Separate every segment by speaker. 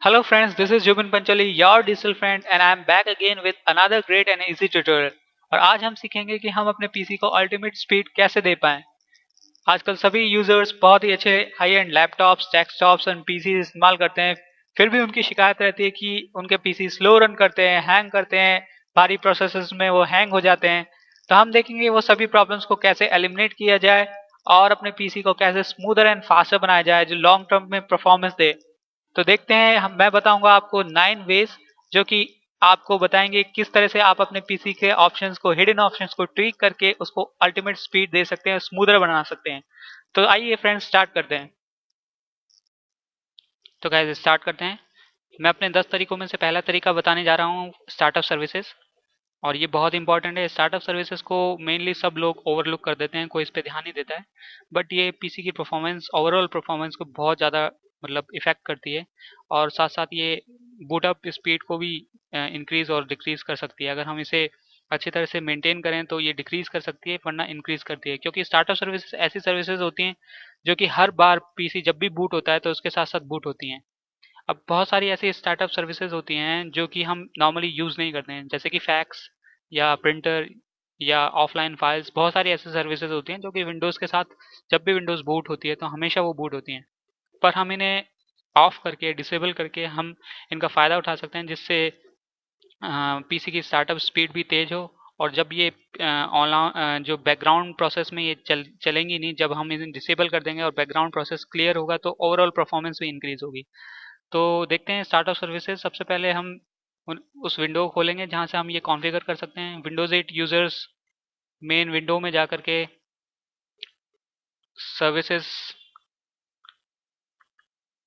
Speaker 1: Hello friends, this is Jubin Panchali, your digital friend and I am back again with another great and easy tutorial। और आज हम सीखेंगे कि हम अपने पीसी को अल्टीमेट स्पीड कैसे दे पाएं। आजकल सभी यूजर्स बहुत ही अच्छे high and laptops, desktops and PC इस्तेमाल करते हैं, फिर भी उनकी शिकायत रहती है कि उनके पीसी स्लो रन करते हैं, हैंग करते हैं, भारी प्रोसेसर्स में वो हैंग हो जाते हैं। तो हम देखेंगे वो सभी प्रॉब्लम्स को कैसे एलिमिनेट किया जाए और अपने पीसी को कैसे स्मूदर एंड फास्टर बनाया जाए जो लॉन्ग टर्म में परफॉर्मेंस दे। तो देखते हैं, मैं बताऊंगा आपको 9 वेज जो कि आपको बताएंगे किस तरह से आप अपने पीसी के ऑप्शंस को, हिडन ऑप्शंस को ट्विक करके उसको अल्टीमेट स्पीड दे सकते हैं, स्मूदर बना सकते हैं। तो आइए फ्रेंड्स स्टार्ट करते हैं। तो गाइस स्टार्ट करते हैं। मैं अपने 10 तरीकों में से पहला तरीका बताने जा रहा हूँ, स्टार्टअप सर्विसेज। और ये बहुत इंपॉर्टेंट है। स्टार्टअप सर्विसेज को मेनली सब लोग ओवरलुक कर देते हैं, कोई इस पर ध्यान नहीं देता है, बट ये पीसी की परफॉर्मेंस, ओवरऑल परफॉर्मेंस को बहुत ज़्यादा इफेक्ट करती है। और साथ साथ ये बूटअप स्पीड को भी इंक्रीज और डिक्रीज कर सकती है। अगर हम इसे अच्छी तरह से मेंटेन करें तो ये डिक्रीज कर सकती है, वरना इंक्रीज करती है। क्योंकि स्टार्टअप सर्विसेज ऐसी सर्विसेज होती हैं जो कि हर बार पीसी जब भी बूट होता है तो उसके साथ साथ बूट होती हैं। अब बहुत सारी ऐसी स्टार्टअप सर्विसेज होती हैं जो कि हम नॉर्मली यूज़ नहीं करते हैं, जैसे कि फैक्स या प्रिंटर या ऑफलाइन फाइल्स। बहुत सारी ऐसी सर्विसेज होती हैं जो कि विंडोज़ के साथ जब भी विंडोज़ बूट होती है तो हमेशा वो बूट होती हैं, पर हम इन्हें ऑफ करके, डिसेबल करके हम इनका फ़ायदा उठा सकते हैं, जिससे पीसी की स्टार्टअप स्पीड भी तेज़ हो। और जब ये ऑनलाइन जो बैकग्राउंड प्रोसेस में ये चलेंगी नहीं, जब हम इन्हें डिसेबल कर देंगे और बैकग्राउंड प्रोसेस क्लियर होगा तो ओवरऑल परफॉर्मेंस भी इंक्रीज होगी। तो देखते हैं स्टार्टअप सर्विसेज। सबसे पहले हम उस विंडो को खोलेंगे जहाँ से हम ये कॉन्फ़िगर कर सकते हैं। विंडोज़ 8 यूज़र्स मेन विंडो में जा करके सर्विसेज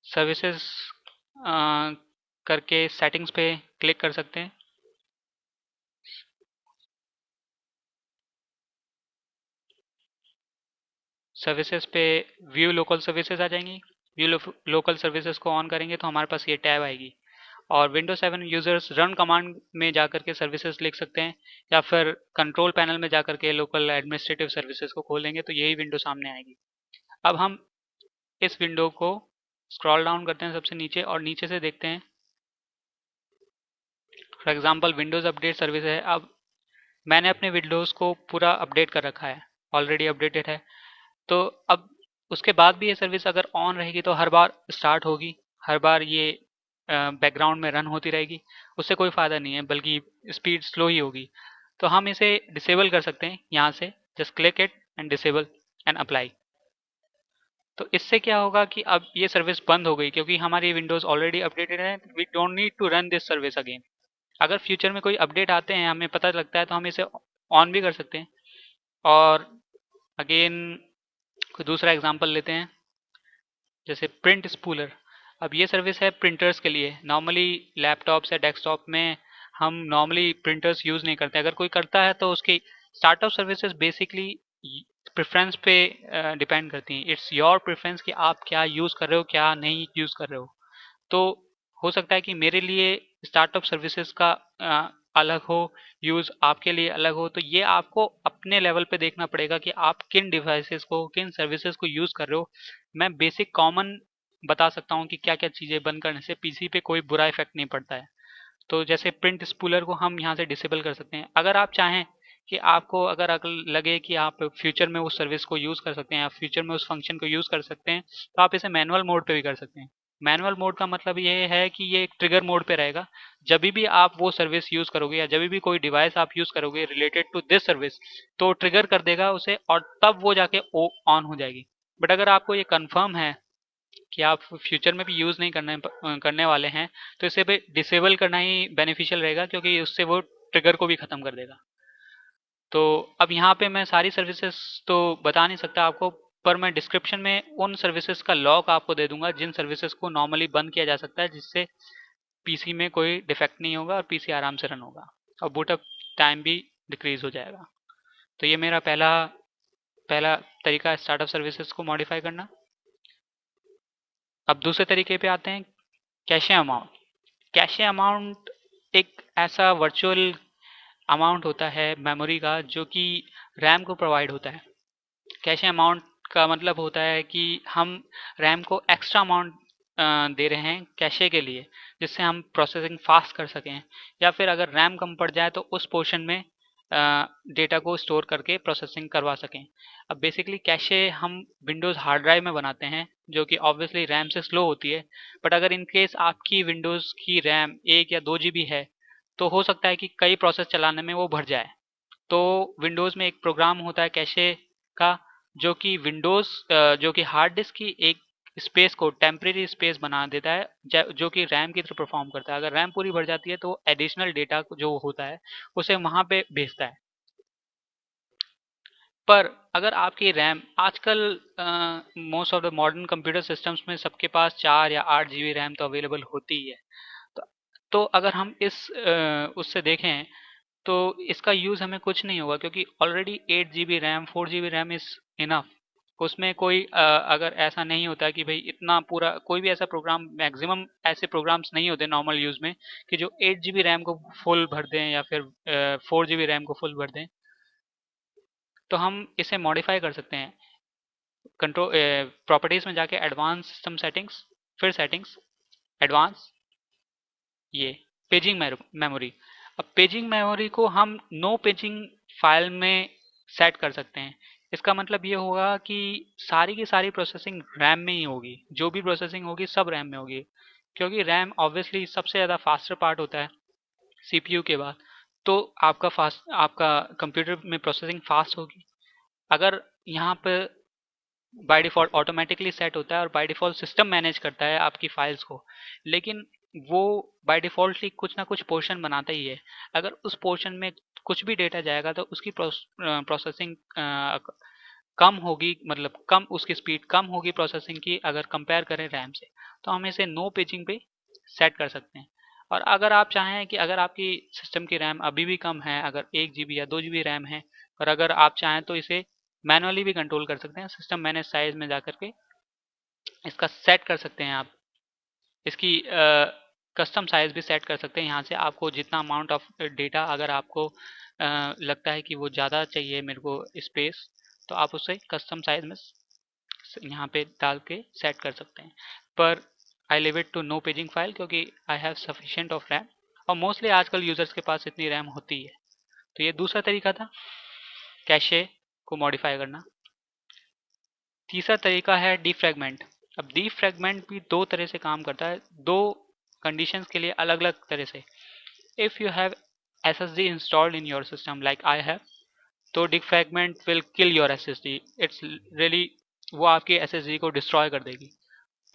Speaker 1: सर्विसेज करके सेटिंग्स पे क्लिक कर सकते हैं। सर्विसेज पे व्यू लोकल सर्विसेज आ जाएंगी। व्यू लोकल सर्विसेज को ऑन करेंगे तो हमारे पास ये टैब आएगी। और विंडोज 7 यूजर्स रन कमांड में जाकर के सर्विसेज लिख सकते हैं, या फिर कंट्रोल पैनल में जाकर के लोकल एडमिनिस्ट्रेटिव सर्विसेज को खोलेंगे तो यही विंडो सामने आएगी। अब हम इस विंडो को स्क्रॉल डाउन करते हैं सबसे नीचे और नीचे से देखते हैं। For example Windows update service है। अब मैंने अपने विंडोज़ को पूरा अपडेट कर रखा है, ऑलरेडी अपडेटेड है। तो अब उसके बाद भी ये सर्विस अगर ऑन रहेगी तो हर बार स्टार्ट होगी, हर बार ये बैकग्राउंड में रन होती रहेगी। उससे कोई फ़ायदा नहीं है, बल्कि स्पीड स्लो ही होगी। तो हम इसे डिसेबल कर सकते हैं यहाँ से। Just click it and disable and apply. तो इससे क्या होगा कि अब ये सर्विस बंद हो गई, क्योंकि हमारी विंडोज़ ऑलरेडी अपडेटेड है। We don't need to run this service again. अगर फ्यूचर में कोई अपडेट आते हैं, हमें पता लगता है, तो हम इसे ऑन भी कर सकते हैं। और अगेन कोई दूसरा एग्जांपल लेते हैं, जैसे प्रिंट स्पूलर। अब ये सर्विस है प्रिंटर्स के लिए। नॉर्मली लैपटॉप्स या डेस्कटॉप में हम नॉर्मली प्रिंटर्स यूज़ नहीं करते। अगर कोई करता है तो उसकी स्टार्टअप सर्विसेज बेसिकली प्रेफरेंस पे डिपेंड करती हैं। इट्स योर प्रेफरेंस कि आप क्या यूज़ कर रहे हो, क्या नहीं यूज़ कर रहे हो। तो हो सकता है कि मेरे लिए स्टार्टअप सर्विसेज का अलग हो, यूज़ आपके लिए अलग हो। तो ये आपको अपने लेवल पे देखना पड़ेगा कि आप किन डिवाइसेस को, किन सर्विसेज को यूज़ कर रहे हो। मैं बेसिक कॉमन बता सकता हूँ कि क्या क्या चीज़ें बंद करने से पीसी पे कोई बुरा इफेक्ट नहीं पड़ता है। तो जैसे प्रिंट स्पूलर को हम यहाँ से डिसेबल कर सकते हैं। अगर आप चाहें कि आपको, अगर लगे कि आप फ्यूचर में उस सर्विस को यूज़ कर सकते हैं या फ्यूचर में उस फंक्शन को यूज़ कर सकते हैं, तो आप इसे मैनुअल मोड पे भी कर सकते हैं। मैनुअल मोड का मतलब ये है कि ये एक ट्रिगर मोड पे रहेगा। जब भी आप वो सर्विस यूज़ करोगे या जब भी कोई डिवाइस आप यूज़ करोगे रिलेटेड टू दिस सर्विस, तो ट्रिगर कर देगा उसे और तब वो जाके ऑन हो जाएगी। बट अगर आपको ये कंफर्म है कि आप फ्यूचर में भी यूज़ नहीं करने वाले हैं, तो इसे भी डिसेबल करना ही बेनिफिशियल रहेगा, क्योंकि उससे वो ट्रिगर को भी ख़त्म कर देगा। तो अब यहाँ पे मैं सारी सर्विसेज तो बता नहीं सकता आपको, पर मैं डिस्क्रिप्शन में उन सर्विसेज का लॉग आपको दे दूंगा जिन सर्विसेज को नॉर्मली बंद किया जा सकता है, जिससे पीसी में कोई डिफेक्ट नहीं होगा और पीसी आराम से रन होगा और बूटअप टाइम भी डिक्रीज हो जाएगा। तो ये मेरा पहला पहला तरीका है स्टार्टअप सर्विसेज को मॉडिफाई करना। अब दूसरे तरीके पे आते हैं, कैशे अमाउंट। कैशे अमाउंट एक ऐसा वर्चुअल अमाउंट होता है मेमोरी का, जो कि रैम को प्रोवाइड होता है। कैशे अमाउंट का मतलब होता है कि हम रैम को एक्स्ट्रा अमाउंट दे रहे हैं कैशे के लिए, जिससे हम प्रोसेसिंग फास्ट कर सकें, या फिर अगर रैम कम पड़ जाए तो उस पोर्शन में डेटा को स्टोर करके प्रोसेसिंग करवा सकें। अब बेसिकली कैशे हम विंडोज़ हार्ड ड्राइव में बनाते हैं, जो कि ऑब्वियसली रैम से स्लो होती है। बट अगर इन केस आपकी विंडोज़ की रैम 1 या 2 जीबी है, तो हो सकता है कि कई प्रोसेस चलाने में वो भर जाए। तो विंडोज़ में एक प्रोग्राम होता है कैशे का, जो कि जो कि हार्ड डिस्क की एक स्पेस को टेम्परेरी स्पेस बना देता है, जो कि रैम की तरह परफॉर्म करता है। अगर रैम पूरी भर जाती है तो एडिशनल डेटा जो होता है उसे वहां पे भेजता है। पर अगर आपकी रैम आजकल most of the modern computer systems में सबके पास 4 या 8 जीबी रैम तो अवेलेबल होती ही है। तो, तो अगर हम उससे देखें तो इसका यूज़ हमें कुछ नहीं होगा, क्योंकि already 8 GB RAM 4 GB RAM is enough. उसमें कोई अगर ऐसा नहीं होता कि भाई इतना पूरा कोई भी ऐसा प्रोग्राम, मैक्सिमम ऐसे प्रोग्राम्स नहीं होते नॉर्मल यूज़ में कि जो 8 जीबी रैम को फुल भर दें या फिर 4 जीबी रैम को फुल भर दें। तो हम इसे मॉडिफाई कर सकते हैं कंट्रोल प्रॉपर्टीज़ में जाके, एडवांस सिस्टम सेटिंग्स, फिर सेटिंग्स, एडवांस, ये पेजिंग मेमोरी। अब पेजिंग मेमोरी को हम नो पेजिंग फाइल में सेट कर सकते हैं। इसका मतलब ये होगा कि सारी की सारी प्रोसेसिंग रैम में ही होगी, जो भी प्रोसेसिंग होगी सब रैम में होगी, क्योंकि रैम ऑब्वियसली सबसे ज़्यादा फास्टर पार्ट होता है सीपीयू के बाद। तो आपका कंप्यूटर में प्रोसेसिंग फास्ट होगी। अगर यहाँ पे बाय डिफ़ॉल्ट ऑटोमेटिकली सेट होता है और बाय डिफ़ॉल्ट सिस्टम मैनेज करता है आपकी फाइल्स को, लेकिन वो बाय डिफ़ॉल्टली कुछ ना कुछ पोर्शन बनाता ही है। अगर उस पोर्शन में कुछ भी डेटा जाएगा तो उसकी प्रोसेसिंग कम होगी, मतलब कम उसकी स्पीड कम होगी प्रोसेसिंग की, अगर कंपेयर करें रैम से। तो हम इसे नो पेजिंग पे सेट कर सकते हैं। और अगर आप चाहें कि अगर आपकी सिस्टम की रैम अभी भी कम है, अगर 1 जीबी या 2 जीबी रैम है, और अगर आप चाहें तो इसे मैनुअली भी कंट्रोल कर सकते हैं। सिस्टम मैनेज साइज में जाकर के इसका सेट कर सकते हैं आप। इसकी कस्टम साइज भी सेट कर सकते हैं। यहाँ से आपको जितना अमाउंट ऑफ डेटा, अगर आपको लगता है कि वो ज़्यादा चाहिए मेरे को स्पेस, तो आप उसे कस्टम साइज में यहाँ पे डाल के सेट कर सकते हैं। पर I leave it to no paging file, क्योंकि I have sufficient of RAM, और मोस्टली आजकल यूजर्स के पास इतनी रैम होती है। तो ये दूसरा तरीका था कैशे को मॉडिफाई करना। तीसरा तरीका है डीफ्रैगमेंट। अब डीफ्रैगमेंट भी दो तरह से काम करता है, दो कंडीशंस के लिए अलग अलग तरह से। If you have SSD installed in your system like I have, तो defragment will kill your SSD। It's really, वो आपकी SSD को डिस्ट्रॉय कर देगी।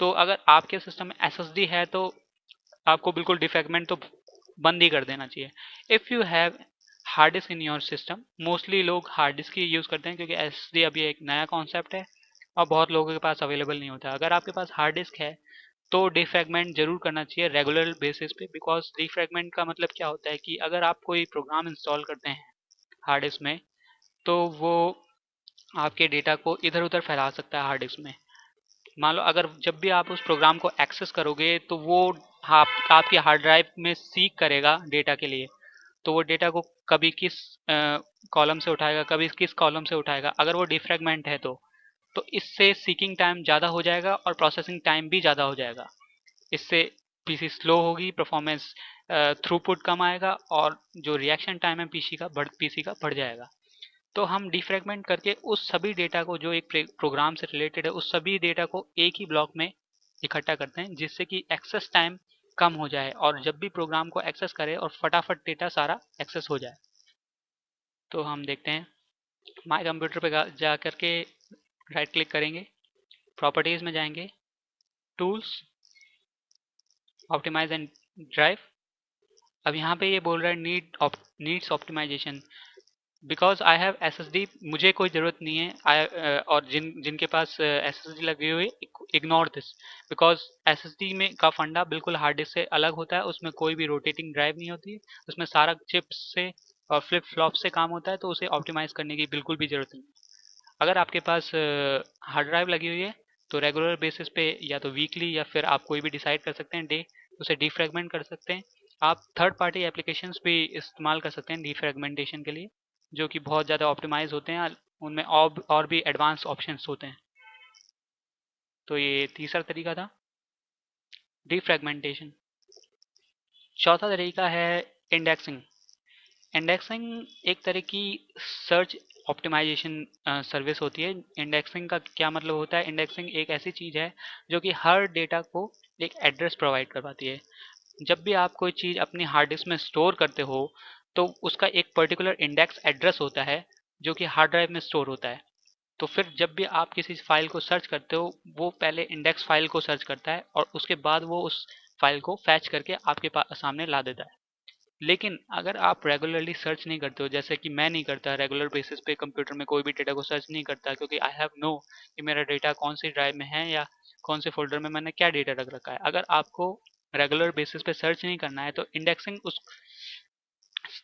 Speaker 1: तो अगर आपके सिस्टम में SSD है तो आपको बिल्कुल डिफ्रैगमेंट तो बंद ही कर देना चाहिए। If you have hard disk in your system, mostly लोग हार्ड डिस्क ही यूज़ करते हैं, क्योंकि SSD अभी एक नया कॉन्सेप्ट है और बहुत लोगों के पास अवेलेबल नहीं होता। अगर आपके पास हार्ड डिस्क है तो डिफ्रैगमेंट जरूर करना चाहिए रेगुलर बेसिस पे। बिकॉज डिफ्रैगमेंट का मतलब क्या होता है कि अगर आप कोई प्रोग्राम इंस्टॉल करते हैं हार्ड डिस्क में, तो वो आपके डेटा को इधर उधर फैला सकता है हार्ड डिस्क में। मान लो अगर जब भी आप उस प्रोग्राम को एक्सेस करोगे तो वो आपकी हार्ड ड्राइव में सीक करेगा डेटा के लिए। तो वो डेटा को कभी किस कॉलम से उठाएगा, कभी किस कॉलम से उठाएगा। अगर वो डिफ्रैगमेंट है तो इससे सीकिंग टाइम ज़्यादा हो जाएगा और प्रोसेसिंग टाइम भी ज़्यादा हो जाएगा। इससे पीसी स्लो होगी, परफॉर्मेंस थ्रूपुट कम आएगा, और जो रिएक्शन टाइम है पीसी का बढ़ जाएगा। तो हम डिफ्रैगमेंट करके उस सभी डेटा को जो एक प्रोग्राम से रिलेटेड है, उस सभी डेटा को एक ही ब्लॉक में इकट्ठा करते हैं, जिससे कि एक्सेस टाइम कम हो जाए और जब भी प्रोग्राम को एक्सेस करे और फटाफट डेटा सारा एक्सेस हो जाए। तो हम देखते हैं माय कंप्यूटर पे जा करके राइट क्लिक करेंगे, प्रॉपर्टीज़ में जाएंगे, टूल्स, ऑप्टिमाइज एंड ड्राइव। अब यहाँ पे ये बोल रहा है needs optimisation. Because I have SSD, मुझे कोई ज़रूरत नहीं है। और जिनके पास SSD लगी हुई, इग्नोर दिस। बिकॉज SSD में का फंडा बिल्कुल हार्ड डिस्क से अलग होता है। उसमें कोई भी रोटेटिंग ड्राइव नहीं होती है, उसमें सारा चिप्स से और फ्लिप फ्लॉप से काम होता है, तो उसे ऑप्टिमाइज़ करने की बिल्कुल भी ज़रूरत नहीं है। अगर आपके पास हार्ड ड्राइव लगी हुई है तो रेगुलर बेसिस पे या तो वीकली या फिर आप कोई भी डिसाइड कर सकते हैं डे, उसे डिफ्रैगमेंट कर सकते हैं। आप थर्ड पार्टी एप्लीकेशंस भी इस्तेमाल कर सकते हैं डिफ्रैगमेंटेशन के लिए, जो कि बहुत ज़्यादा ऑप्टिमाइज होते हैं, उनमें और भी एडवांस ऑप्शंस होते हैं। तो ये तीसरा तरीका था। डिफ्रैगमेंटेशन। चौथा तरीका है इंडेक्सिंग। इंडेक्सिंग एक तरह की सर्च ऑप्टिमाइजेशन सर्विस होती है। इंडेक्सिंग का क्या मतलब होता है? इंडेक्सिंग एक ऐसी चीज़ है जो कि हर डेटा को एक एड्रेस प्रोवाइड करवाती है। जब भी आप कोई चीज़ अपनी हार्ड डिस्क में स्टोर करते हो तो उसका एक पर्टिकुलर इंडेक्स एड्रेस होता है जो कि हार्ड ड्राइव में स्टोर होता है। तो फिर जब भी आप किसी फाइल को सर्च करते हो वो पहले इंडेक्स फाइल को सर्च करता है और उसके बाद वो उस फाइल को फैच करके आपके सामने ला देता है। लेकिन अगर आप रेगुलरली सर्च नहीं करते हो, जैसे कि मैं नहीं करता रेगुलर बेसिस पे कंप्यूटर में कोई भी डेटा को सर्च नहीं करता, क्योंकि आई हैव नो कि मेरा डेटा कौन सी ड्राइव में है या कौन से फोल्डर में मैंने क्या डेटा रख रखा है। अगर आपको रेगुलर बेसिस पे सर्च नहीं करना है तो इंडेक्सिंग उस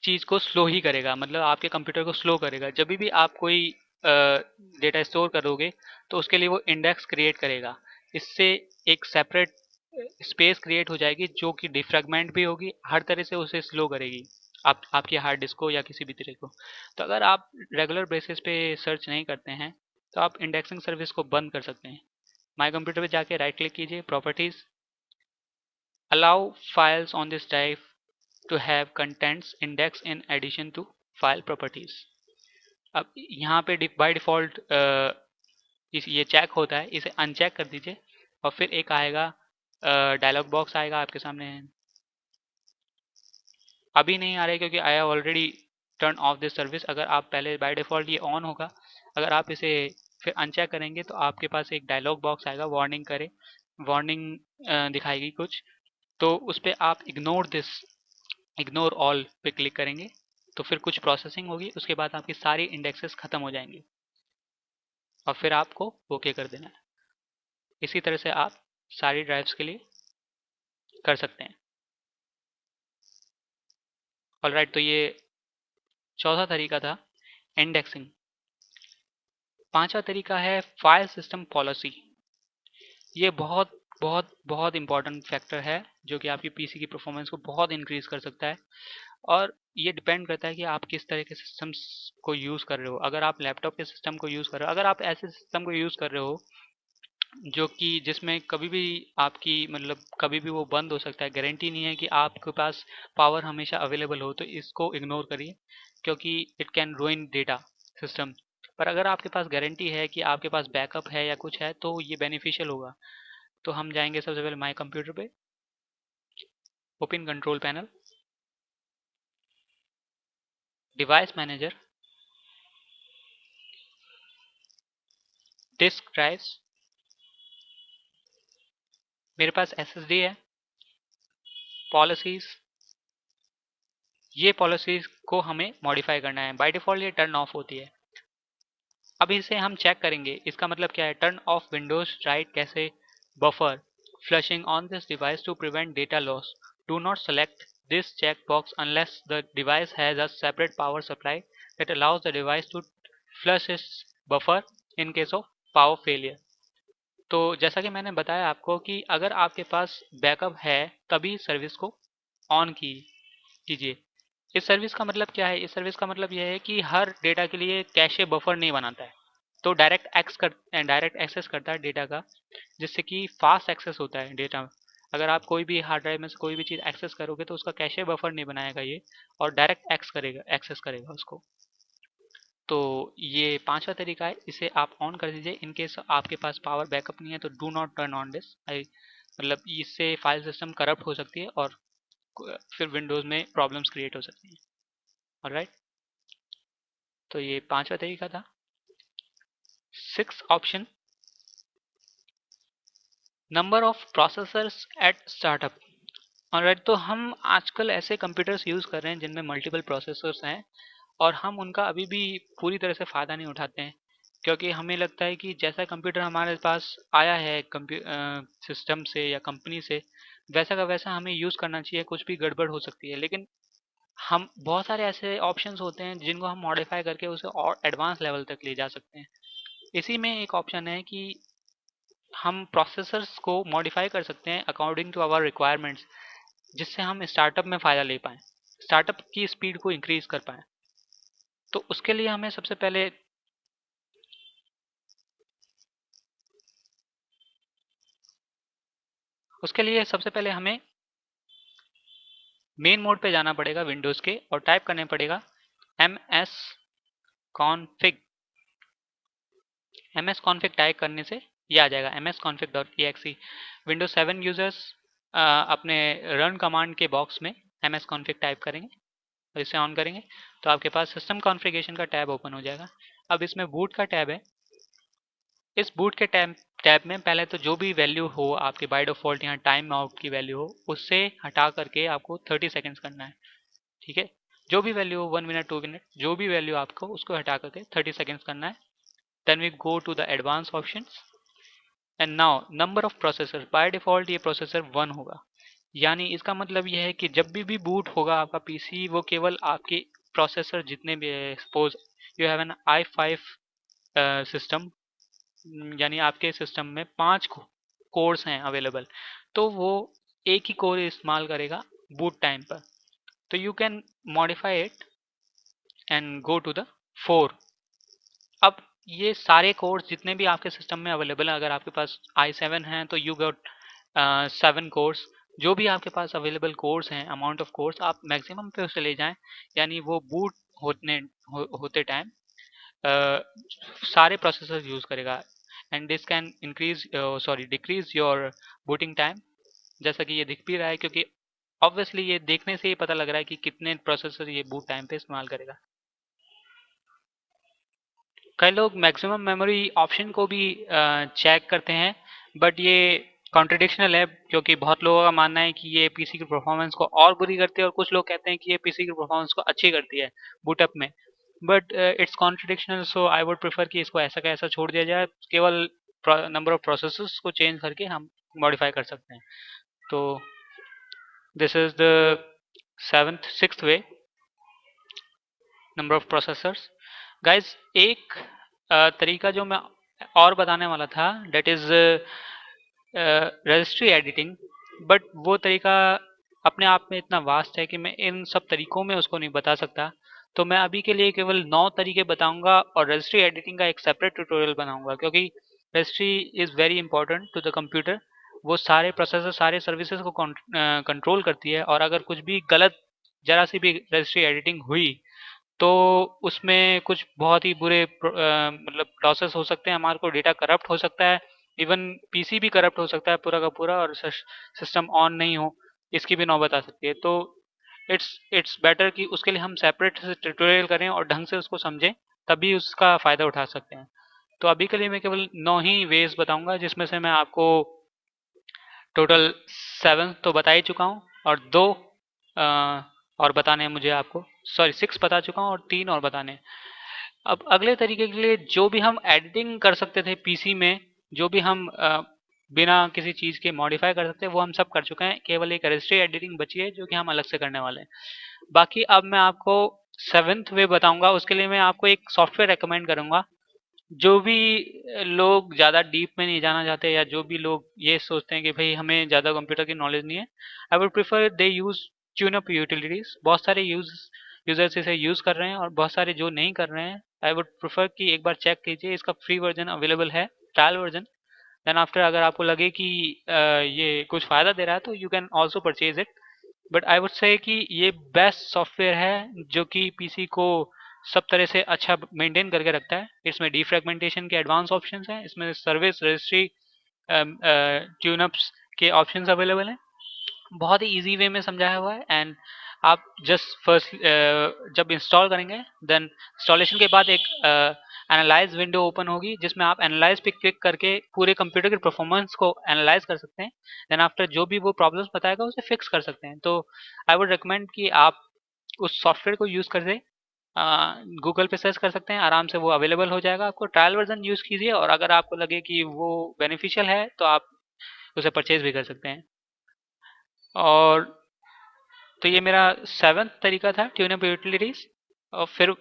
Speaker 1: चीज़ को स्लो ही करेगा, मतलब आपके कंप्यूटर को स्लो करेगा। जब भी आप कोई डेटा स्टोर करोगे तो उसके लिए वो इंडेक्स क्रिएट करेगा। इससे एक सेपरेट स्पेस क्रिएट हो जाएगी जो कि डिफ्रैगमेंट भी होगी, हर तरह से उसे स्लो करेगी आपकी हार्ड डिस्क को या किसी भी तरह को। तो अगर आप रेगुलर बेसिस पे सर्च नहीं करते हैं तो आप इंडेक्सिंग सर्विस को बंद कर सकते हैं। माय कंप्यूटर पे जाके राइट क्लिक कीजिए, properties, allow files on this drive to have contents index in addition to file properties। अब यहाँ पे बाय डिफ़ॉल्ट ये चेक होता है, इसे अनचेक कर दीजिए और फिर एक आएगा डायलॉग बॉक्स आएगा आपके सामने। अभी नहीं आ रहा है क्योंकि I have already turn off this service. अगर आप पहले बाय डिफ़ॉल्ट ये ऑन होगा, अगर आप इसे फिर अनचेक करेंगे तो आपके पास एक डायलॉग बॉक्स आएगा, वार्निंग करे, वार्निंग दिखाएगी कुछ, तो उस पर आप इग्नोर ऑल पे क्लिक करेंगे तो फिर कुछ प्रोसेसिंग होगी, उसके बाद आपकी सारी इंडेक्सेस खत्म हो जाएंगी और फिर आपको ओके कर देना है। इसी तरह से आप सारी ड्राइव्स के लिए कर सकते हैं। ऑलराइट, तो ये चौथा तरीका था इंडेक्सिंग। पांचवा तरीका है फाइल सिस्टम पॉलिसी। ये बहुत बहुत बहुत इंपॉर्टेंट फैक्टर है जो कि आपकी पीसी की परफॉर्मेंस को बहुत इंक्रीज कर सकता है। और ये डिपेंड करता है कि आप किस तरह के सिस्टम्स को यूज़ कर रहे हो। अगर आप लैपटॉप के सिस्टम को यूज़ कर रहे हो, अगर आप ऐसे सिस्टम को यूज़ कर रहे हो जो कि जिसमें कभी भी आपकी मतलब कभी भी वो बंद हो सकता है, गारंटी नहीं है कि आपके पास पावर हमेशा अवेलेबल हो, तो इसको इग्नोर करिए क्योंकि इट कैन रूइन डेटा सिस्टम। पर अगर आपके पास गारंटी है कि आपके पास बैकअप है या कुछ है तो ये बेनिफिशियल होगा। तो हम जाएंगे सबसे पहले माई कंप्यूटर पे, open control panel, device manager, disk drives, मेरे पास एसएसडी है, पॉलिसीज। ये पॉलिसीज को हमें मॉडिफाई करना है, बाय डिफ़ॉल्ट ये टर्न ऑफ होती है। अब इसे हम चेक करेंगे, इसका मतलब क्या है। Turn off Windows write cache, buffer flushing on this device to prevent data loss, do not select this check box unless the device has a separate power supply that allows the device to flush its buffer in case of power failure. तो जैसा कि मैंने बताया आपको कि अगर आपके पास backup है तभी सर्विस को ऑन कीजिए। इस सर्विस का मतलब क्या है? इस सर्विस का मतलब यह है कि हर डेटा के लिए कैशे बफर नहीं बनाता है, तो डायरेक्ट एक्सेस करता है डेटा का, जिससे कि फास्ट एक्सेस होता है डेटा। अगर आप कोई भी हार्ड ड्राइव में से कोई भी चीज़ एक्सेस करोगे तो उसका कैशे बफर नहीं बनाएगा ये, और डायरेक्ट एक्सेस करेगा उसको। तो ये पांचवा तरीका है, इसे आप ऑन कर दीजिए। इन केस आपके पास पावर बैकअप नहीं है तो do not turn on this. मतलब इससे फाइल सिस्टम करप्ट हो सकती है और फिर विंडोज़ में प्रॉब्लम्स क्रिएट हो सकती हैं। ऑलराइट, तो ये पांचवा तरीका था। Six option, number of processors eight startup. Alright, तो हम आजकल ऐसे कंप्यूटर्स यूज़ कर रहे हैं जिनमें मल्टीपल प्रोसेसर्स हैं और हम उनका अभी भी पूरी तरह से फ़ायदा नहीं उठाते हैं, क्योंकि हमें लगता है कि जैसा कंप्यूटर हमारे पास आया है सिस्टम से या कंपनी से, वैसा का वैसा हमें यूज़ करना चाहिए। कुछ भी गड़बड़ हो सकती है, लेकिन हम बहुत सारे ऐसे ऑप्शंस होते हैं जिनको हम मॉडिफाई करके उसे और एडवांस लेवल तक ले जा सकते हैं। इसी में एक ऑप्शन है कि हम प्रोसेसर्स को मॉडिफाई कर सकते हैं अकॉर्डिंग टू आवर रिक्वायरमेंट्स, जिससे हम स्टार्टअप में फ़ायदा ले पाएँ, स्टार्टअप की स्पीड को इंक्रीज़ कर पाएँ। तो उसके लिए हमें सबसे पहले उसके लिए सबसे पहले हमें मेन मोड पे जाना पड़ेगा विंडोज़ के और टाइप करने पड़ेगा ms config। ms config type करने से ये आ जाएगा msconfig.exe। विंडोज 7 यूजर्स अपने रन कमांड के बॉक्स में ms config टाइप करेंगे और इसे ऑन करेंगे तो आपके पास सिस्टम कॉन्फ़िगरेशन का टैब ओपन हो जाएगा। अब इसमें बूट का टैब है। इस बूट के टैब में पहले तो जो भी वैल्यू हो आपके बाय डिफ़ॉल्ट यहाँ टाइम आउट की वैल्यू हो उससे हटा करके आपको 30 सेकेंड्स करना है। ठीक है, जो भी वैल्यू हो 1 मिनट 2 मिनट जो भी वैल्यू आपको उसको हटा करके 30 सेकेंड्स करना है। Then we go to the advance options and now number of processor. By default ये प्रोसेसर 1 होगा, यानी इसका मतलब यह है कि जब भी बूट होगा आपका पीसी वो केवल आपके प्रोसेसर जितने भी suppose you have an i5 system, यानी आपके सिस्टम में 5 कोर्स हैं अवेलेबल तो वो एक ही कोर इस्तेमाल करेगा बूट टाइम पर। तो you can modify it and go to the 4। अब ये सारे कोर्स जितने भी आपके सिस्टम में अवेलेबल हैं, अगर आपके पास i7 है तो यू गॉट 7 कोर्स। जो भी आपके पास अवेलेबल कोर्स हैं, अमाउंट ऑफ कोर्स आप मैक्सिमम पे उसे ले जाएं, यानी वो बूट होते टाइम सारे प्रोसेसर यूज़ करेगा and this can increase sorry decrease your booting time. जैसा कि ये दिख भी रहा है क्योंकि ऑब्वियसली ये देखने से ही पता लग रहा है कि कितने प्रोसेसर ये बूट टाइम पे इस्तेमाल करेगा। कई लोग मैक्सिमम मेमोरी ऑप्शन को भी चेक करते हैं बट ये कॉन्ट्रडिक्शनल है क्योंकि बहुत लोगों का मानना है कि ये पीसी की परफॉर्मेंस को और बुरी करती है और कुछ लोग कहते हैं कि ये पीसी की परफॉर्मेंस को अच्छी करती है बूटअप में। But it's contradictional, so I would prefer कि इसको ऐसा का ऐसा छोड़ दिया जाए। केवल नंबर ऑफ प्रोसेसर्स को चेंज करके हम मॉडिफाई कर सकते हैं। तो this is the sixth way, number of processors. Guys एक तरीका जो मैं और बताने वाला था that is registry editing, but वो तरीका अपने आप में इतना वास्ट है कि मैं इन सब तरीकों में उसको नहीं बता सकता। तो मैं अभी के लिए केवल 9 तरीके बताऊंगा और रजिस्ट्री एडिटिंग का एक सेपरेट ट्यूटोरियल बनाऊंगा क्योंकि registry is very important to the computer. वो सारे प्रोसेसर सारे सर्विसेज को कंट्रोल करती है और अगर कुछ भी गलत जरा सी भी रजिस्ट्री एडिटिंग हुई तो उसमें कुछ बहुत ही बुरे मतलब लॉसेस हो सकते हैं, हमारे को डेटा करप्ट हो सकता है, इवन पीसी भी करप्ट हो सकता है पूरा का पूरा और सिस्टम ऑन नहीं हो, इसकी भी नौबत आ सकती है। तो इट्स बेटर कि उसके लिए हम सेपरेट ट्यूटोरियल करें और ढंग से उसको समझें, तभी उसका फ़ायदा उठा सकते हैं। तो अभी के लिए मैं केवल 9 ही वेज बताऊंगा जिसमें से मैं आपको टोटल 7 तो बता ही चुका हूँ और 2 और बताने हैं मुझे आपको, सॉरी 6 बता चुका हूँ और 3 और बताने। अब अगले तरीके के लिए जो भी हम एडिटिंग कर सकते थे पीसी में, जो भी हम बिना किसी चीज़ के मॉडिफाई कर सकते हैं वो हम सब कर चुके हैं, केवल एक रजिस्ट्री एडिटिंग बची है जो कि हम अलग से करने वाले हैं। बाकी अब मैं आपको 7th वे बताऊंगा, उसके लिए मैं आपको एक सॉफ्टवेयर रेकमेंड करूंगा। जो भी लोग ज़्यादा डीप में नहीं जाना चाहते या जो भी लोग ये सोचते हैं कि भाई हमें ज़्यादा कंप्यूटर की नॉलेज नहीं है, आई would prefer they use tune-up utilities. बहुत सारे यूज़र्स इसे यूज़ कर रहे हैं और बहुत सारे जो नहीं कर रहे हैं, आई वुड प्रेफर कि एक बार चेक कीजिए, इसका फ्री वर्जन अवेलेबल है, ट्रायल वर्जन। देन आफ्टर अगर आपको लगे कि ये कुछ फ़ायदा दे रहा है तो you can also purchase it. But I would say कि ये बेस्ट सॉफ्टवेयर है जो कि पीसी को सब तरह से अच्छा मेंटेन करके रखता है। इसमें डीफ्रेगमेंटेशन के एडवांस ऑप्शंस हैं, इसमें सर्विस रजिस्ट्री ट्यूनअप्स के ऑप्शंस अवेलेबल हैं, बहुत ही इजी वे में समझाया हुआ है। एंड आप जस्ट फर्स्ट जब इंस्टॉल करेंगे देन इंस्टॉलेशन के बाद एक एनालाइज विंडो ओपन होगी जिसमें आप एनालाइज पे क्लिक करके पूरे कंप्यूटर के परफॉर्मेंस को एनालाइज कर सकते हैं। देन आफ्टर जो भी वो प्रॉब्लम्स बताएगा उसे फिक्स कर सकते हैं। तो आई वुड रिकमेंड कि आप उस सॉफ्टवेयर को यूज़ करके गूगल पे सर्च कर सकते हैं, आराम से वो अवेलेबल हो जाएगा। आपको ट्रायल वर्जन यूज़ कीजिए और अगर आपको लगे कि वो बेनिफिशियल है तो आप उसे परचेज भी कर सकते हैं। और तो ये मेरा 7th तरीका था ट्यूनअप यूटिलिटीज़। और फिर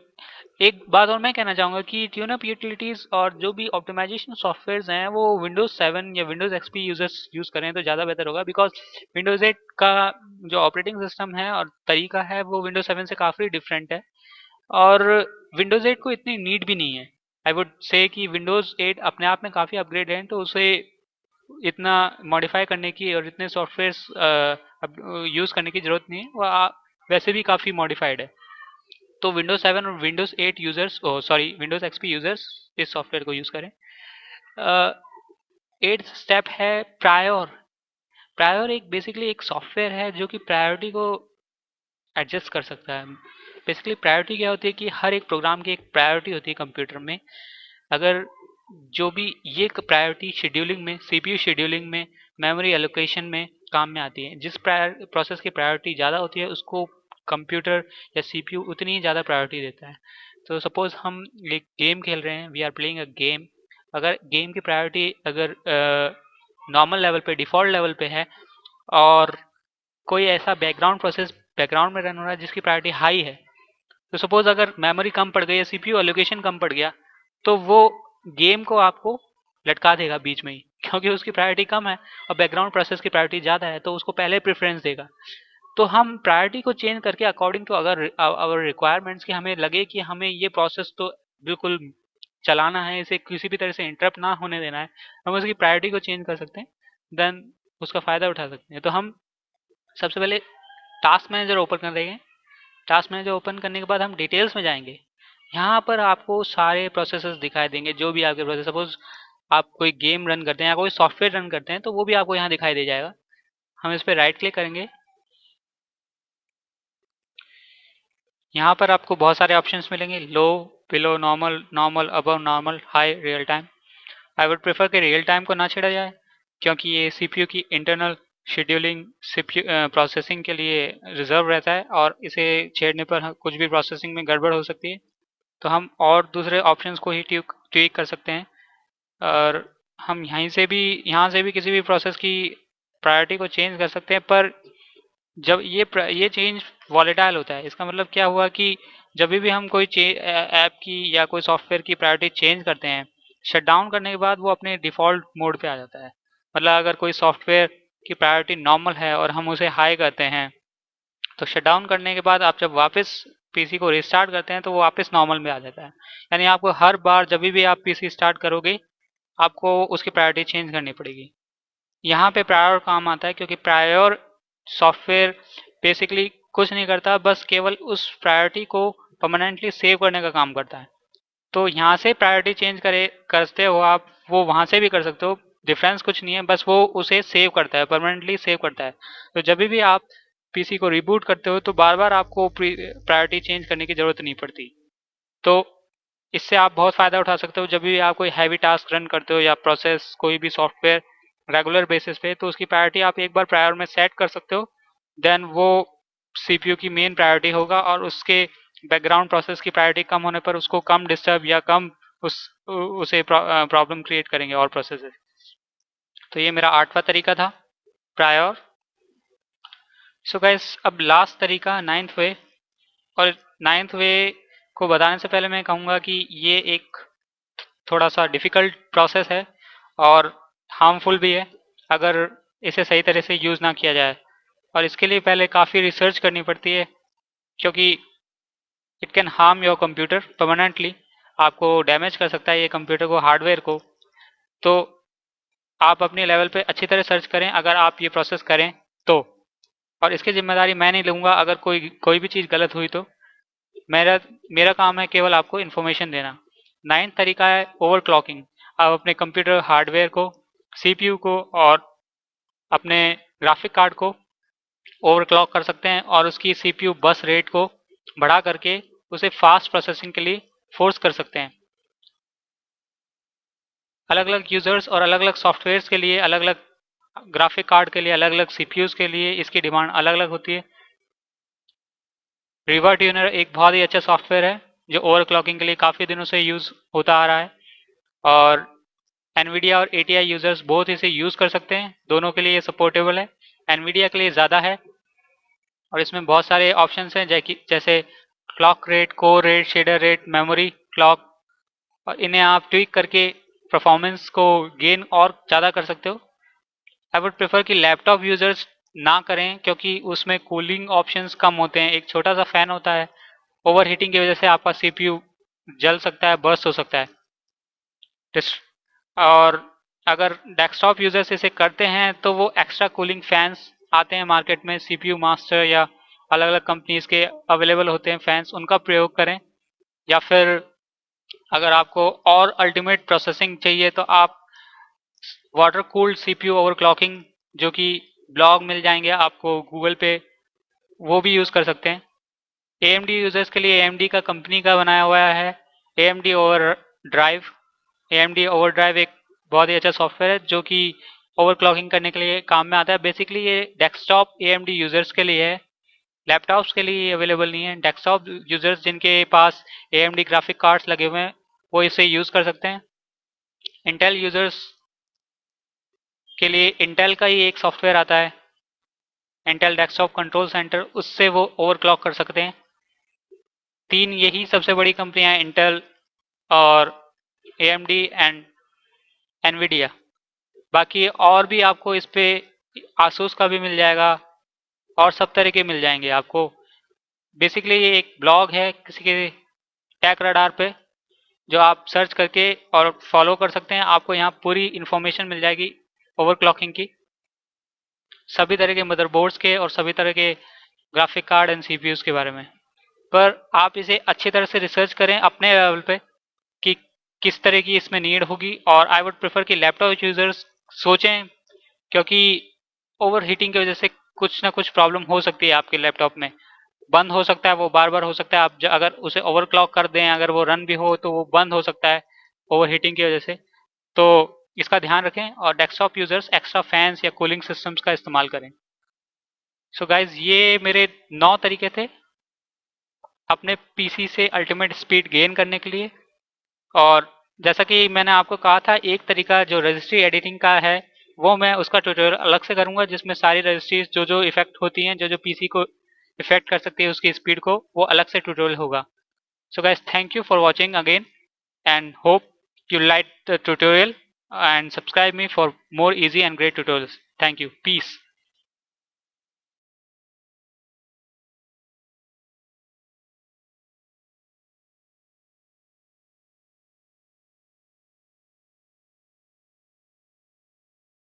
Speaker 1: एक बात और मैं कहना चाहूँगा कि ट्यूनअप यूटिलिटीज़ और जो भी ऑप्टिमाइजेशन सॉफ्टवेयर्स हैं वो विंडोज़ 7 या विंडोज़ एक्सपी यूजर्स यूज़ करें तो ज़्यादा बेहतर होगा, बिकॉज विंडोज़ 8 का जो ऑपरेटिंग सिस्टम है और तरीका है वो विंडोज़ 7 से काफ़ी डिफरेंट है और विंडोज़ 8 को इतनी नीड भी नहीं है। आई वुड से कि विंडोज़ 8 अपने आप में काफ़ी अपग्रेड है तो उसे इतना मॉडिफाई करने की और इतने सॉफ्टवेयर यूज़ करने की ज़रूरत नहीं है, वो वैसे भी काफ़ी मॉडिफाइड है। तो विंडोज 7 और Windows 8 users, sorry Windows XP users इस सॉफ्टवेयर को यूज़ करें। 8th स्टेप है प्रायोर। प्रायोर एक बेसिकली एक सॉफ्टवेयर है जो कि प्रायोरिटी को एडजस्ट कर सकता है। बेसिकली प्रायोरिटी क्या होती है कि हर एक प्रोग्राम की एक प्रायोरिटी होती है कंप्यूटर में। अगर जो भी ये प्रायोरिटी शेड्यूलिंग में, सीपीयू शेड्यूलिंग में, मेमोरी एलोकेशन में काम में आती है। जिस प्रोसेस की प्रायोरिटी ज़्यादा होती है उसको कंप्यूटर या सीपीयू उतनी ही ज़्यादा प्रायोरिटी देता है। तो सपोज हम एक गेम खेल रहे हैं, we are playing a game. अगर गेम की प्रायोरिटी अगर नॉर्मल लेवल पे, डिफ़ॉल्ट लेवल पे है और कोई ऐसा बैकग्राउंड प्रोसेस बैकग्राउंड में रन हो रहा है जिसकी प्रायोरिटी हाई है, तो सपोज अगर मेमोरी कम पड़ गई या सीपीयू एलोकेशन कम पड़ गया, तो वो गेम को आपको लटका देगा बीच में ही, क्योंकि उसकी प्रायोरिटी कम है और बैकग्राउंड प्रोसेस की प्रायोरिटी ज़्यादा है, तो उसको पहले प्रेफरेंस देगा। तो हम प्रायोरिटी को चेंज करके अकॉर्डिंग टू अगर अवर रिक्वायरमेंट्स की हमें लगे कि हमें ये प्रोसेस तो बिल्कुल चलाना है, इसे किसी भी तरह से इंटरप्ट ना होने देना है, हम उसकी प्रायोरिटी को चेंज कर सकते हैं, देन उसका फ़ायदा उठा सकते हैं। तो हम सबसे पहले टास्क मैनेजर ओपन कर देंगे। टास्क मैनेजर ओपन करने के बाद हम डिटेल्स में जाएंगे। यहाँ पर आपको सारे प्रोसेसेस दिखाई देंगे, जो भी आपके प्रोसेस, सपोज आप कोई गेम रन करते हैं या कोई सॉफ्टवेयर रन करते हैं तो वो भी आपको यहाँ दिखाई दे जाएगा। हम इस पर राइट क्लिक करेंगे। यहाँ पर आपको बहुत सारे ऑप्शंस मिलेंगे, low, below, normal, normal, above normal, high, real time. I would prefer कि रियल टाइम को ना छेड़ा जाए, क्योंकि ये सीपीयू की इंटरनल शेड्यूलिंग सीपीयू प्रोसेसिंग के लिए रिजर्व रहता है और इसे छेड़ने पर कुछ भी प्रोसेसिंग में गड़बड़ हो सकती है। तो हम और दूसरे ऑप्शंस को ही ट्विक कर सकते हैं और हम यहाँ से भी किसी भी प्रोसेस की प्रायोरिटी को चेंज कर सकते हैं। पर जब ये चेंज वॉलेटाइल होता है, इसका मतलब क्या हुआ कि जब भी हम कोई ऐप की या कोई सॉफ्टवेयर की प्रायोरिटी चेंज करते हैं, शट डाउन करने के बाद वो अपने डिफ़ॉल्ट मोड पे आ जाता है। मतलब अगर कोई सॉफ्टवेयर की प्रायोरिटी नॉर्मल है और हम उसे हाई करते हैं, तो शट डाउन करने के बाद आप जब वापस पीसी को रिस्टार्ट करते हैं तो वो वापस नॉर्मल में आ जाता है। यानी आपको हर बार जब भी आप पीसी स्टार्ट करोगे, आपको उसकी प्रायोरिटी चेंज करनी पड़ेगी। यहाँ पे प्रायोर काम आता है, क्योंकि प्रायोर सॉफ्टवेयर बेसिकली कुछ नहीं करता, बस केवल उस प्रायोरिटी को परमानेंटली सेव करने का काम करता है। तो यहाँ से प्रायोरिटी चेंज करते हो आप, वो वहाँ से भी कर सकते हो, डिफरेंस कुछ नहीं है, बस वो उसे सेव करता है, परमानेंटली सेव करता है। तो जब भी आप पीसी को रिबूट करते हो तो बार बार आपको प्रायोरिटी चेंज करने की ज़रूरत नहीं पड़ती। तो इससे आप बहुत फ़ायदा उठा सकते हो जब भी आप कोई हैवी टास्क रन करते हो या प्रोसेस कोई भी सॉफ्टवेयर रेगुलर बेसिस पे, तो उसकी प्रायोरिटी आप एक बार प्रायर में सेट कर सकते हो। देन वो सीपीयू की मेन प्रायोरिटी होगा और उसके बैकग्राउंड प्रोसेस की प्रायोरिटी कम होने पर उसको कम डिस्टर्ब या कम उसे प्रॉब्लम क्रिएट करेंगे और प्रोसेसेस। तो ये मेरा 8वां तरीका था, प्रायोर। सो गाइस, अब लास्ट तरीका 9th वे। और 9th वे को बताने से पहले मैं कहूँगा कि ये एक थोड़ा सा डिफ़िकल्ट प्रोसेस है और हार्मफुल भी है अगर इसे सही तरह से यूज़ ना किया जाए। और इसके लिए पहले काफ़ी रिसर्च करनी पड़ती है, क्योंकि it can harm your computer permanently. आपको डैमेज कर सकता है ये कंप्यूटर को, हार्डवेयर को। तो आप अपने लेवल पे अच्छी तरह सर्च करें अगर आप ये प्रोसेस करें तो। और इसकी जिम्मेदारी मैं नहीं लूँगा अगर कोई भी चीज़ गलत हुई तो। मेरा मेरा काम है केवल आपको इन्फॉर्मेशन देना। 9th तरीका है ओवरक्लॉकिंग। आप अपने कंप्यूटर हार्डवेयर को, सीपीयू को और अपने ग्राफिक कार्ड को ओवरक्लॉक कर सकते हैं और उसकी सीपीयू बस रेट को बढ़ा करके उसे फास्ट प्रोसेसिंग के लिए फोर्स कर सकते हैं। अलग अलग यूज़र्स और अलग अलग सॉफ्टवेयर्स के लिए, अलग अलग ग्राफिक कार्ड के लिए, अलग अलग सीपीयूज़ के लिए इसकी डिमांड अलग अलग होती है। रिवर ट्यूनर एक बहुत ही अच्छा सॉफ्टवेयर है जो ओवरक्लॉकिंग के लिए काफ़ी दिनों से यूज़ होता आ रहा है और एनवीडिया और एटीआई यूज़र्स बोथ इसे यूज़ कर सकते हैं, दोनों के लिए ये सपोर्टेबल है। एनवीडिया के लिए ज़्यादा है और इसमें बहुत सारे ऑप्शंस हैं जैसे clock rate, core rate, shader rate, memory clock, और इन्हें आप ट्विक करके परफॉर्मेंस को गेन और ज़्यादा कर सकते हो। आई वुड प्रेफर कि लैपटॉप यूज़र्स ना करें, क्योंकि उसमें कूलिंग ऑप्शंस कम होते हैं। एक छोटा सा फ़ैन होता है, ओवर हीटिंग की वजह से आपका सीपीयू जल सकता है, बर्स्ट हो सकता है। और अगर डेस्कटॉप यूजर्स इसे करते हैं तो वो एक्स्ट्रा कूलिंग फैंस आते हैं मार्केट में, CPU मास्टर या अलग अलग कंपनीज के अवेलेबल होते हैं फैंस, उनका प्रयोग करें। या फिर अगर आपको और अल्टीमेट प्रोसेसिंग चाहिए तो आप वाटर कूल्ड CPU ओवरक्लॉकिंग, जो कि ब्लॉग मिल जाएंगे आपको गूगल पे, वो भी यूज़ कर सकते हैं। AMD यूजर्स के लिए AMD का कंपनी का बनाया हुआ है AMD ओवरड्राइव। AMD ओवरड्राइव एक बहुत ही अच्छा सॉफ्टवेयर है जो कि ओवरक्लॉकिंग करने के लिए काम में आता है। बेसिकली ये डेस्कटॉप AMD यूजर्स के लिए है, लैपटॉप्स के लिए अवेलेबल नहीं है। डेस्कटॉप यूजर्स जिनके पास AMD ग्राफिक कार्ड्स लगे हुए हैं वो इसे यूज़ कर सकते हैं। इंटेल यूजर्स के लिए इंटेल का ही एक सॉफ्टवेयर आता है, इंटेल डेस्कटॉप कंट्रोल सेंटर, उससे वो ओवरक्लॉक कर सकते हैं। तीन यही सबसे बड़ी कंपनियां हैं, इंटेल और AMD एंड एनवीडिया। बाकी और भी आपको इस पे आसूस का भी मिल जाएगा और सब तरह के मिल जाएंगे आपको। बेसिकली ये एक ब्लॉग है किसी के टेक रडार पे, जो आप सर्च करके और फॉलो कर सकते हैं। आपको यहाँ पूरी इन्फॉर्मेशन मिल जाएगी ओवरक्लॉकिंग की, सभी तरह के मदरबोर्ड्स के और सभी तरह के ग्राफिक कार्ड एंड CPUs के बारे में। पर आप इसे अच्छी तरह से रिसर्च करें अपने लेवल पे कि किस तरह की इसमें नीड होगी। और आई वुड प्रेफर कि लैपटॉप यूजर्स सोचें, क्योंकि ओवर हीटिंग की वजह से कुछ ना कुछ प्रॉब्लम हो सकती है आपके लैपटॉप में, बंद हो सकता है, वो बार बार हो सकता है। आप अगर उसे ओवरक्लॉक कर दें, अगर वो रन भी हो तो वो बंद हो सकता है ओवर हीटिंग की वजह से। तो इसका ध्यान रखें और डेस्कटॉप यूजर्स एक्स्ट्रा फैंस या कूलिंग सिस्टम्स का इस्तेमाल करें। सो गाइज, ये मेरे 9 तरीके थे अपने PC से अल्टीमेट स्पीड गेन करने के लिए। और जैसा कि मैंने आपको कहा था, एक तरीका जो रजिस्ट्री एडिटिंग का है वो मैं उसका ट्यूटोरियल अलग से करूंगा, जिसमें सारी रजिस्ट्रीज जो जो इफेक्ट होती हैं, जो जो PC को इफेक्ट कर सकती है उसकी स्पीड को, वो अलग से ट्यूटोरियल होगा। So guys, thank you for watching again and hope you like the tutorial and subscribe me for more easy and great tutorials. Thank you. Peace.